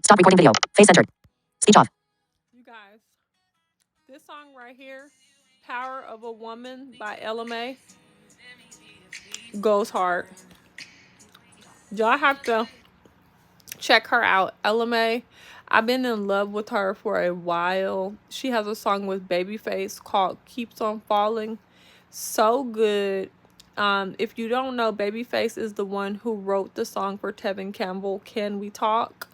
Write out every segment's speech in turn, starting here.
Stop recording video. Face centered. Speech off. You guys, this song right here, Power of a Woman by LMA, goes hard. Y'all have to check her out. LMA, I've been in love with her for a while. She has a song with Babyface called Keeps on Falling. So good. If you don't know, Babyface is the one who wrote the song for Tevin Campbell, Can We Talk?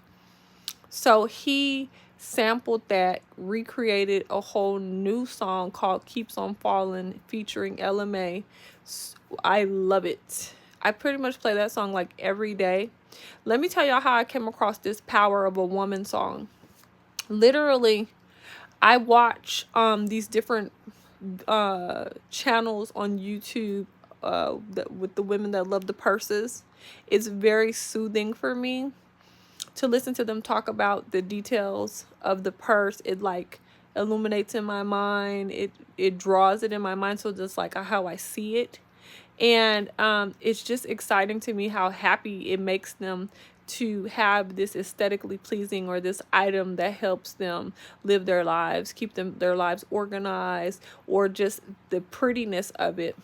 So he sampled that, recreated a whole new song called Keeps on Falling featuring LMA. I love it. I pretty much play that song like every day. Let me tell y'all how I came across this Power of a Woman song. Literally, I watch these different channels on YouTube with the women that love the purses. It's very soothing for me to listen to them talk about the details of the purse. It like illuminates in my mind. It draws it in my mind, so just like how I see it. And it's just exciting to me how happy it makes them to have this aesthetically pleasing or this item that helps them live their lives, keep their lives organized, or just the prettiness of it,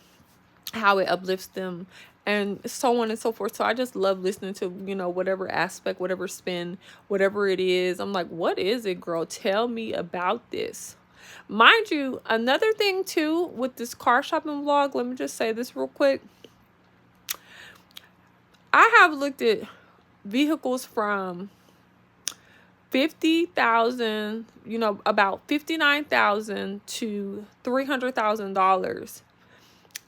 how it uplifts them, and so on and so forth. So I just love listening to, whatever aspect, whatever spin, whatever it is. I'm like, what is it, girl? Tell me about this. Mind you, another thing too with this car shopping vlog, let me just say this real quick. I have looked at vehicles from 50,000, about 59,000 to $300,000.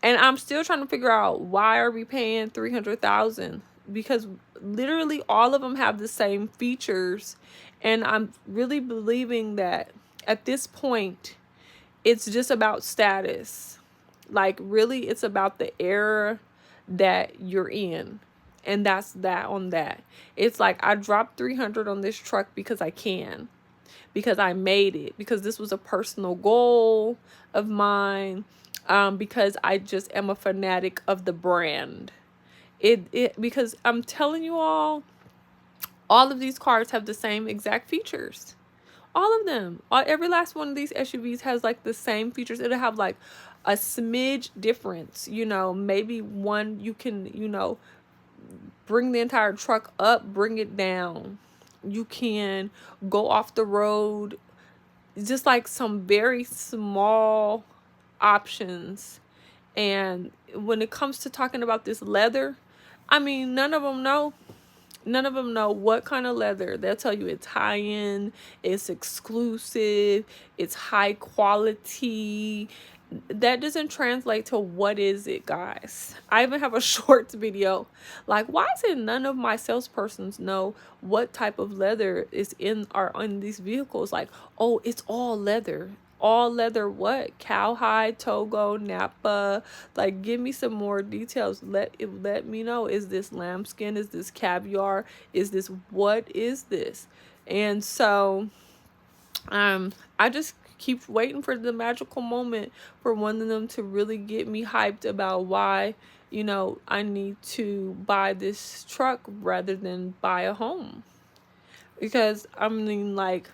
And I'm still trying to figure out, why are we paying $300,000? Because literally all of them have the same features. And I'm really believing that at this point, it's just about status. Like, really, it's about the era that you're in. And that's that on that. It's like, I dropped 300 on this truck because I can. Because I made it. Because this was a personal goal of mine. Because I just am a fanatic of the brand. Because I'm telling you all of these cars have the same exact features. All of them. Every last one of these SUVs has like the same features. It'll have like a smidge difference. Maybe one you can, bring the entire truck up, bring it down. You can go off the road. Just like some very small options. And when it comes to talking about this leather, I mean, none of them know what kind of leather. They'll tell you it's high end, it's exclusive, it's high quality. That doesn't translate to what is it, guys. I even have a shorts video. Like, why is it none of my salespersons know what type of leather is in these vehicles? Like, oh, it's all leather. All leather what? Cowhide, Togo, Napa. Like, give me some more details. Let me know. Is this lambskin? Is this caviar? Is this, what is this? And so I just keep waiting for the magical moment for one of them to really get me hyped about why, I need to buy this truck rather than buy a home. Because I mean, like,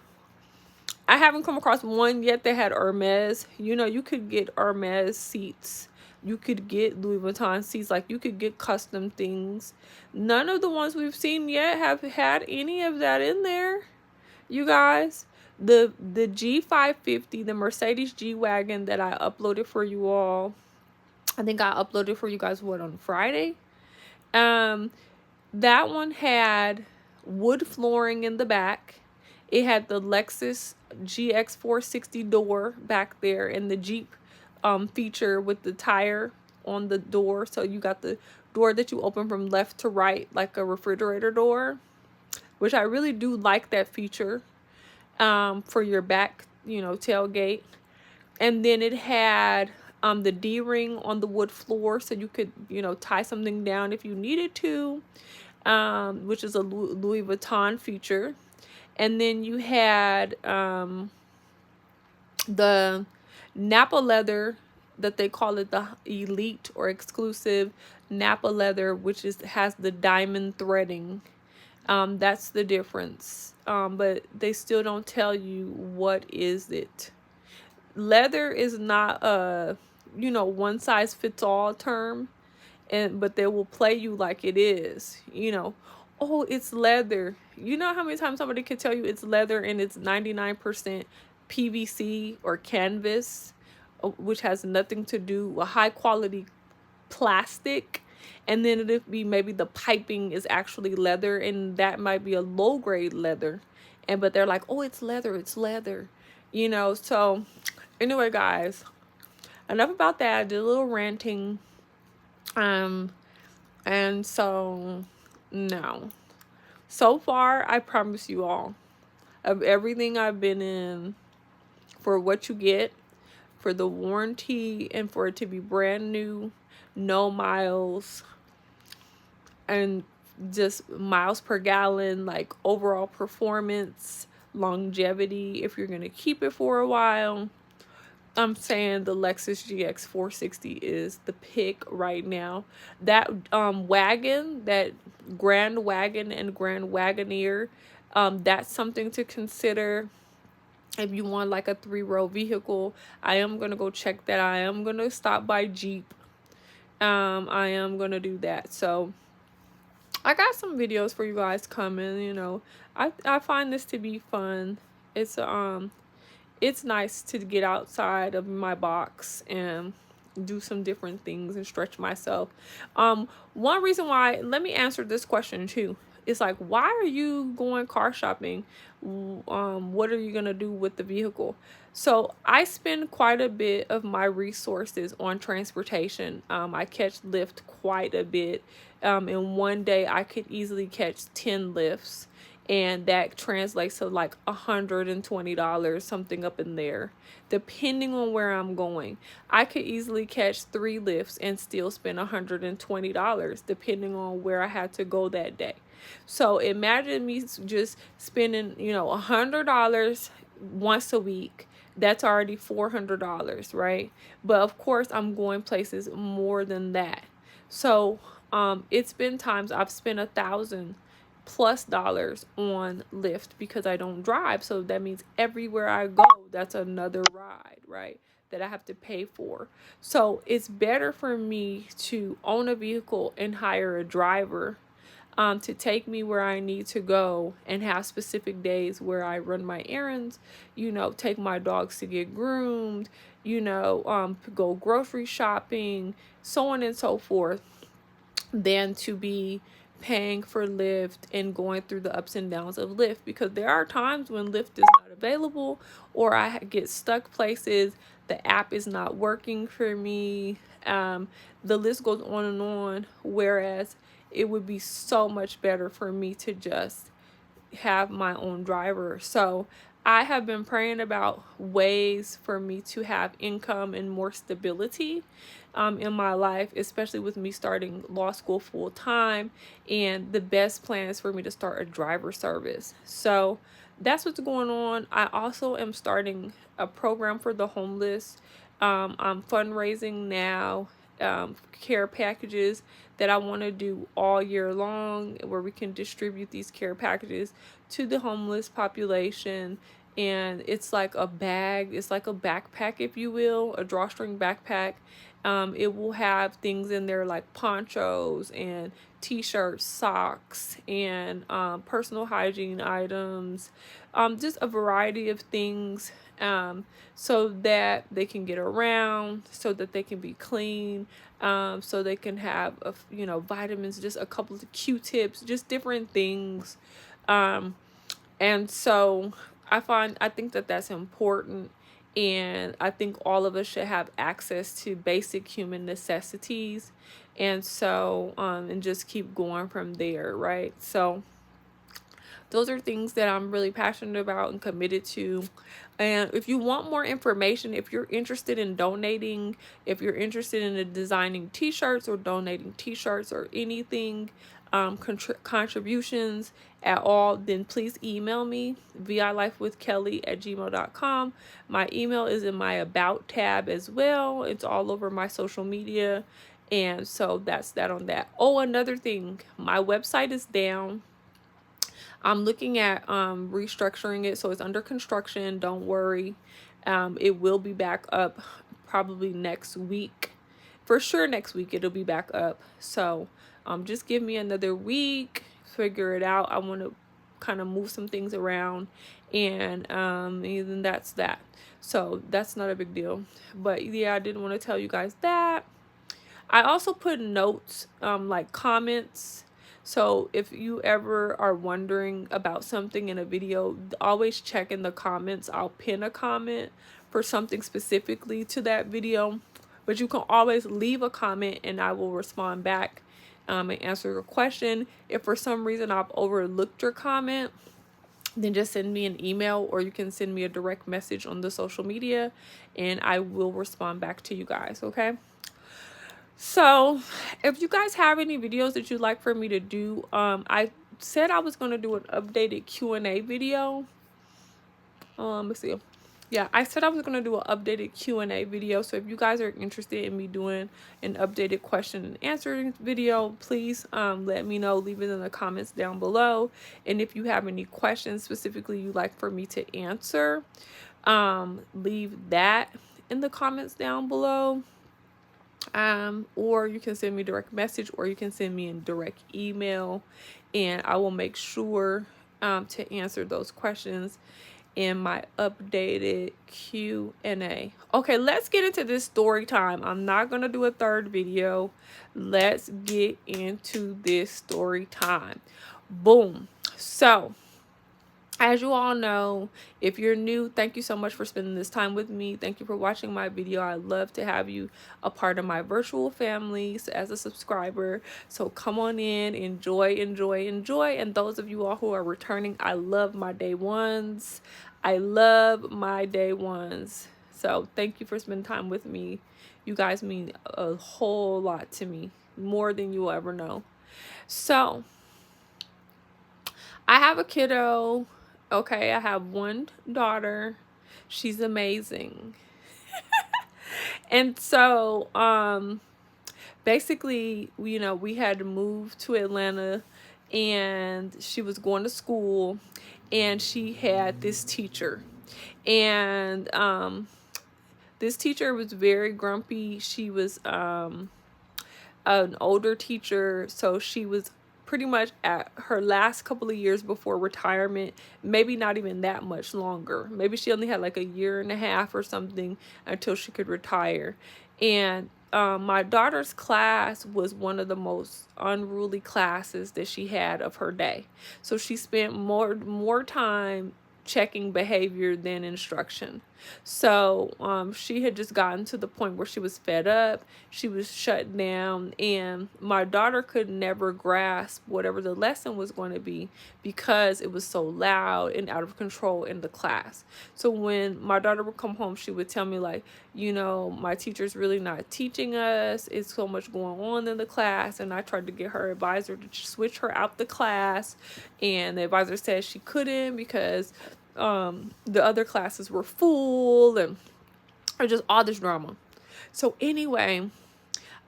I haven't come across one yet that had Hermes. You could get Hermes seats. You could get Louis Vuitton seats. Like, you could get custom things. None of the ones we've seen yet have had any of that in there, you guys. The G550, the Mercedes G-Wagon that I uploaded for you all. I think I uploaded for you guys, on Friday? That one had wood flooring in the back. It had the Lexus GX460 door back there, and the Jeep feature with the tire on the door. So you got the door that you open from left to right, like a refrigerator door, which I really do like that feature for your back, tailgate. And then it had the D-ring on the wood floor, so you could, tie something down if you needed to, which is a Louis Vuitton feature. And then you had the Napa leather, that they call it the elite or exclusive Napa leather, which has the diamond threading. That's the difference. But they still don't tell you what is it. Leather is not a, one size fits all term, but they will play you like it is. Oh, it's leather. You know how many times somebody could tell you it's leather and it's 99% PVC or canvas, which has nothing to do with high quality plastic, and then it'd be maybe the piping is actually leather, and that might be a low grade leather, but they're like, oh, it's leather, so anyway, guys, enough about that. I did a little ranting. And so, no, so far I promise you all, of everything I've been in, for what you get, for the warranty, and for it to be brand new, no miles, and just miles per gallon, like overall performance, longevity, if you're going to keep it for a while, I'm saying the Lexus GX 460 is the pick right now. That wagon, that Grand Wagon and Grand Wagoneer, that's something to consider if you want like a 3-row vehicle. I am going to go check that. I am going to stop by Jeep. I am going to do that. So I got some videos for you guys coming. I find this to be fun. It's nice to get outside of my box and do some different things and stretch myself. One reason why, let me answer this question too. It's like, why are you going car shopping? What are you going to do with the vehicle? So I spend quite a bit of my resources on transportation. I catch Lyft quite a bit. In one day, I could easily catch 10 Lyfts. And that translates to like $120, something up in there, depending on where I'm going. I could easily catch 3 Lyfts and still spend $120, depending on where I had to go that day. So imagine me just spending, $100 once a week. That's already $400, right? But of course, I'm going places more than that. So it's been times I've spent $1,000+ on Lyft because I don't drive. So that means everywhere I go, that's another ride, right, that I have to pay for. So it's better for me to own a vehicle and hire a driver to take me where I need to go, and have specific days where I run my errands, take my dogs to get groomed, go grocery shopping, so on and so forth, than to be paying for Lyft and going through the ups and downs of Lyft, because there are times when Lyft is not available, or I get stuck places, the app is not working for me. The list goes on and on, whereas it would be so much better for me to just have my own driver. So I have been praying about ways for me to have income and more stability in my life, especially with me starting law school full time. And the best plan is for me to start a driver service. So that's what's going on. I also am starting a program for the homeless. I'm fundraising now, care packages that I want to do all year long, where we can distribute these care packages to the homeless population. And it's like a bag, it's like a backpack, if you will, a drawstring backpack. It will have things in there like ponchos and t-shirts, socks, and personal hygiene items, just a variety of things, so that they can get around, so that they can be clean, so they can have vitamins, just a couple of Q-tips, just different things. And so I think that that's important. And I think all of us should have access to basic human necessities. And so, and just keep going from there, right? So those are things that I'm really passionate about and committed to. And if you want more information, if you're interested in donating, if you're interested in designing t-shirts or donating t-shirts or anything, contributions at all, then please email me, vilifewithkelly@gmail.com. My email is in my about tab as well. It's all over my social media. And so that's that on that. Oh, another thing, my website is down. I'm looking at restructuring it, so it's under construction. Don't worry. It will be back up probably next week. For sure next week it'll be back up. So just give me another week, figure it out. I want to kind of move some things around, and then that's that. So that's not a big deal. But yeah, I didn't want to tell you guys that. I also put notes, like comments. So if you ever are wondering about something in a video, always check in the comments. I'll pin a comment for something specifically to that video. But you can always leave a comment and I will respond back and answer your question. If for some reason I've overlooked your comment, then just send me an email, or you can send me a direct message on the social media and I will respond back to you guys, okay? So if you guys have any videos that you'd like for me to do, I said I was going to do an updated Q&A video. Let's see. Yeah, I said I was going to do an updated Q&A video. So if you guys are interested in me doing an updated question and answering video, please let me know. Leave it in the comments down below. And if you have any questions specifically you'd like for me to answer, leave that in the comments down below. Or you can send me a direct message, or you can send me a direct email, and I will make sure to answer those questions in my updated Q&A. Okay, let's get into this story time. I'm not going to do a third video. Let's get into this story time. Boom. So, as you all know, if you're new, thank you so much for spending this time with me. Thank you for watching my video. I love to have you a part of my virtual family as a subscriber. So come on in, enjoy, enjoy, enjoy. And those of you all who are returning, I love my day ones. I love my day ones. So thank you for spending time with me. You guys mean a whole lot to me, more than you'll ever know. So I have a kiddo. Okay, I have one daughter. She's amazing. And so, basically, we had to move to Atlanta, and she was going to school, and she had this teacher. And this teacher was very grumpy. She was an older teacher, so she was pretty much at her last couple of years before retirement, maybe not even that much longer. Maybe she only had like a year and a half or something until she could retire. And my daughter's class was one of the most unruly classes that she had of her day. So she spent more time checking behavior than instruction. So she had just gotten to the point where she was fed up, she was shut down, and my daughter could never grasp whatever the lesson was going to be because it was so loud and out of control in the class. So when my daughter would come home, she would tell me like, my teacher's really not teaching us. It's so much going on in the class. And I tried to get her advisor to switch her out the class, and the advisor said she couldn't because the other classes were full, and just all this drama. So anyway,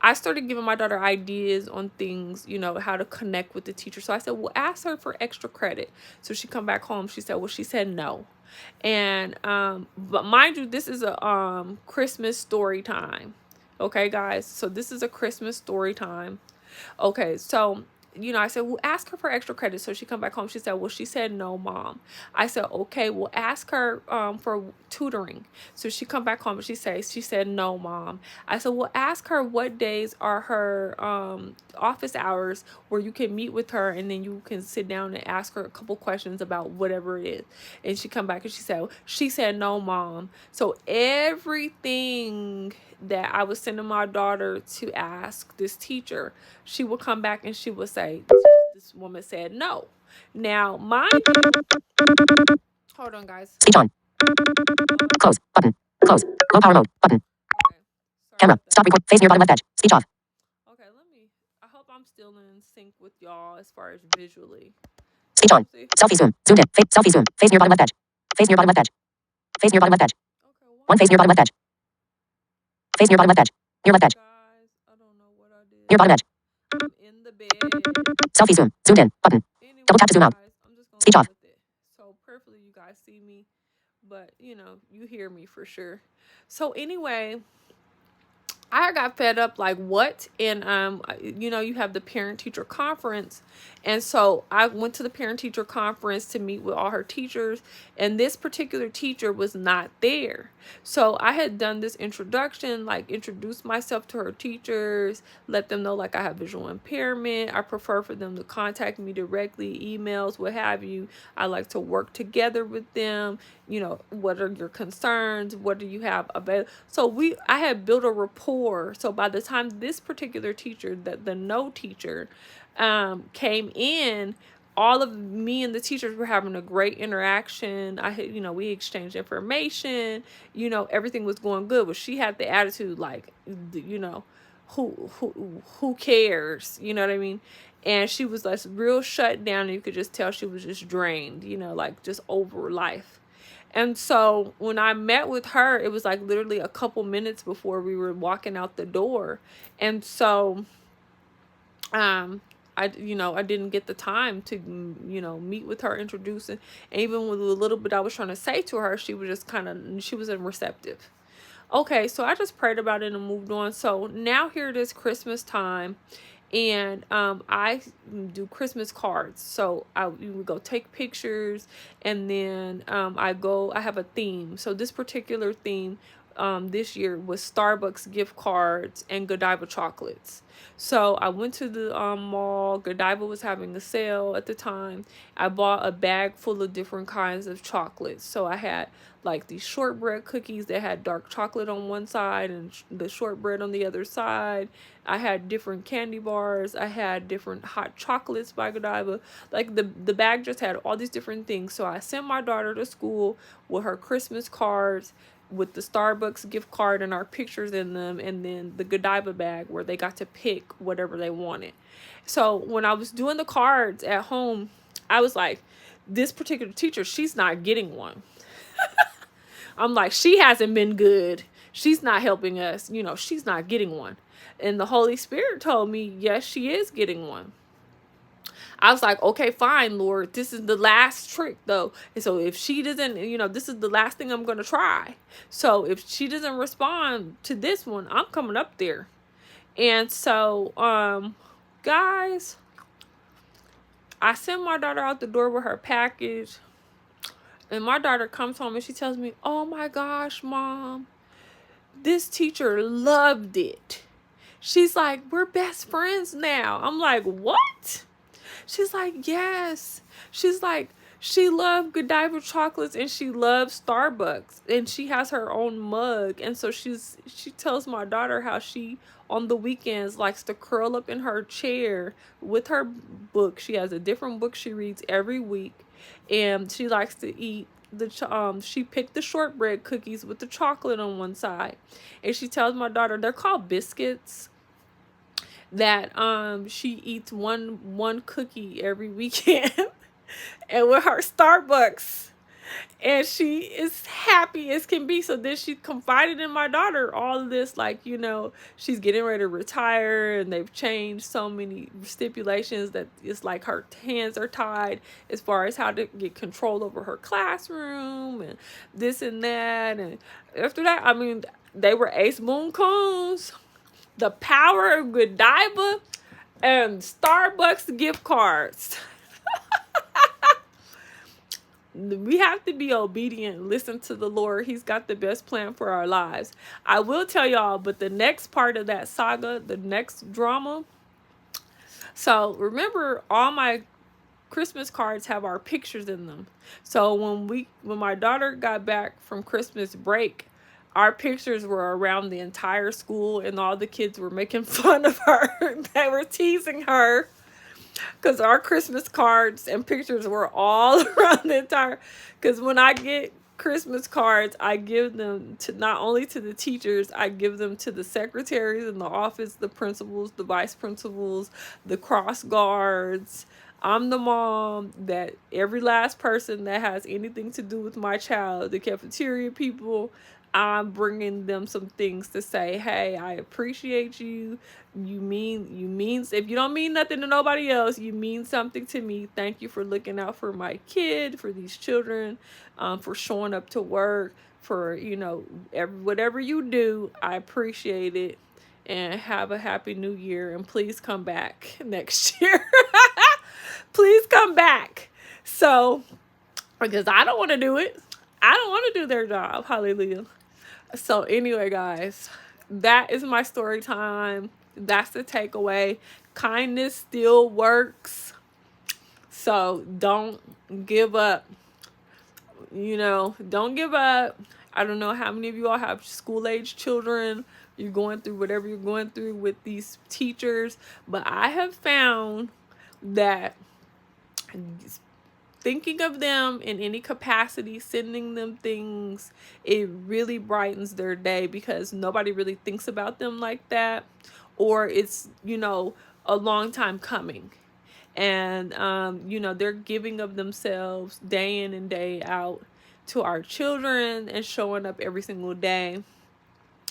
I started giving my daughter ideas on things, how to connect with the teacher. So I said, well, ask her for extra credit. So she come back home. She said no. And but mind you, this is a Christmas story time. Okay, guys. So this is a Christmas story time. Okay, so I said, well, ask her for extra credit. So she come back home. She said, well, she said no, Mom. I said, okay, well, ask her for tutoring. So she come back home and she said no, Mom. I said, well, ask her what days are her office hours where you can meet with her, and then you can sit down and ask her a couple questions about whatever it is. And she come back and she said no, Mom. So everything that I was sending my daughter to ask this teacher, she would come back and she would say, this woman said no. Now, mind you, hold on, guys. Speech on. Close. Button. Close. Low power mode. Button. Okay. Camera. Stop record. Face near bottom left edge. Speech off. Okay, I hope I'm still in sync with y'all as far as visually. Speech on. Selfie zoom. Zoomed in. Selfie zoom. Face near bottom left edge. Face near bottom left edge. Face near bottom left edge. Okay, one face near bottom left edge. Face near bottom left edge. Near left edge. Guys, I don't know what I did. Near bottom edge. I'm in the bed. Selfie zoom. Zoomed in. Button. Anyway, Double tap to zoom out. guys, I'm just Speech off. with it. So prayerfully you guys see me, but you know, you hear me for sure. So anyway, I got fed up, like, what? And you know, you have the parent teacher conference, and so I went to the parent teacher conference to meet with all her teachers, and this particular teacher was not there. So I had done this introduction, like introduced myself to her teachers, let them know like I have visual impairment. I prefer for them to contact me directly, emails, what have you. I like to work together with them. You know, what are your concerns? What do you have available? So I had built a rapport. So by the time this particular teacher, the no teacher, came in, all of me and the teachers were having a great interaction. You know, we exchanged information. You know, everything was going good. But she had the attitude like, you know, who cares? You know what I mean? And she was like real shut down. And you could just tell she was just drained. You know, like just over life. And so when I met with her, it was like literally a couple minutes before we were walking out the door. And so, I didn't get the time to, you know, meet with her, introduce, and even with a little bit I was trying to say to her, she was just she wasn't receptive. Okay, so I just prayed about it and moved on. So now here it is Christmas time, and I do Christmas cards. So we would go take pictures, and then I have a theme. So this particular theme this year was Starbucks gift cards and Godiva chocolates. So I went to the mall. Godiva was having a sale at the time. I bought a bag full of different kinds of chocolates. So I had like these shortbread cookies that had dark chocolate on one side and the shortbread on the other side. I had different candy bars. I had different hot chocolates by Godiva. Like the bag just had all these different things. So I sent my daughter to school with her Christmas cards, with the Starbucks gift card and our pictures in them, and then the Godiva bag where they got to pick whatever they wanted. So when I was doing the cards at home, I was like, this particular teacher, she's not getting one. I'm like, she hasn't been good. She's not helping us. You know, she's not getting one. And the Holy Spirit told me, yes, she is getting one. I was like, okay, fine, Lord. This is the last trick, though. And so if she doesn't, you know, this is the last thing I'm going to try. So if she doesn't respond to this one, I'm coming up there. And so, guys, I sent my daughter out the door with her package. And my daughter comes home and she tells me, oh my gosh, Mom, this teacher loved it. She's like, we're best friends now. I'm like, what? She's like, yes. She's like, she loved Godiva chocolates and she loves Starbucks, and she has her own mug. And so she tells my daughter how she on the weekends likes to curl up in her chair with her book. She has a different book she reads every week, and she likes to eat she picked the shortbread cookies with the chocolate on one side. And she tells my daughter, they're called biscuits, that she eats one cookie every weekend and with her Starbucks, and she is happy as can be. So then she confided in my daughter all of this, like, you know, she's getting ready to retire and they've changed so many stipulations that it's like her hands are tied as far as how to get control over her classroom and this and that. And after that, I mean, they were ace boon coons. The power of Godiva and Starbucks gift cards. We have to be obedient, listen to the Lord. He's got the best plan for our lives. I will tell y'all, but the next part of that saga, the next drama. So remember, all my Christmas cards have our pictures in them. So when my daughter got back from Christmas break, our pictures were around the entire school, and all the kids were making fun of her. They were teasing her because our Christmas cards and pictures were all around the entire. Because when I get Christmas cards, I give them to not only to the teachers, I give them to the secretaries in the office, the principals, the vice principals, the cross guards. I'm the mom that every last person that has anything to do with my child, the cafeteria people, I'm bringing them some things to say, hey, I appreciate you. You mean, if you don't mean nothing to nobody else, you mean something to me. Thank you for looking out for my kid, for these children, for showing up to work, for, whatever you do. I appreciate it. And have a happy new year. And please come back next year. Please come back. So, because I don't want to do it. I don't want to do their job. Hallelujah. So anyway, guys, that is my story time. That's the takeaway. Kindness still works. So don't give up. Don't give up. I don't know how many of you all have school-age children. You're going through whatever you're going through with these teachers. But I have found that thinking of them in any capacity, sending them things, it really brightens their day, because nobody really thinks about them like that, or it's, a long time coming. And, they're giving of themselves day in and day out to our children and showing up every single day.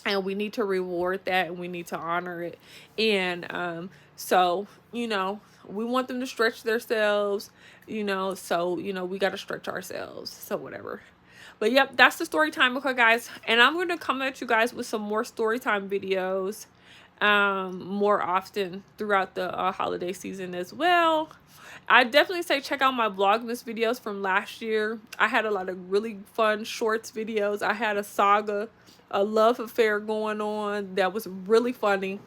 And we need to reward that, and we need to honor it. And so, we want them to stretch themselves, so, we got to stretch ourselves. So whatever. But yep, that's the story time, okay, guys. And I'm going to come at you guys with some more story time videos more often throughout the holiday season as well. I definitely say check out my Vlogmas videos from last year. I had a lot of really fun shorts videos. I had a saga, a love affair going on that was really funny.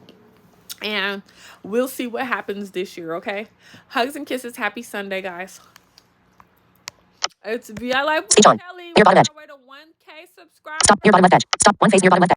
And we'll see what happens this year, okay? Hugs and kisses. Happy Sunday, guys. It's VI Live with Speech on. Kelly. Near We're on bottom edge. our way to 1K subscribers. Stop near bottom left edge. Stop. One face near bottom left edge.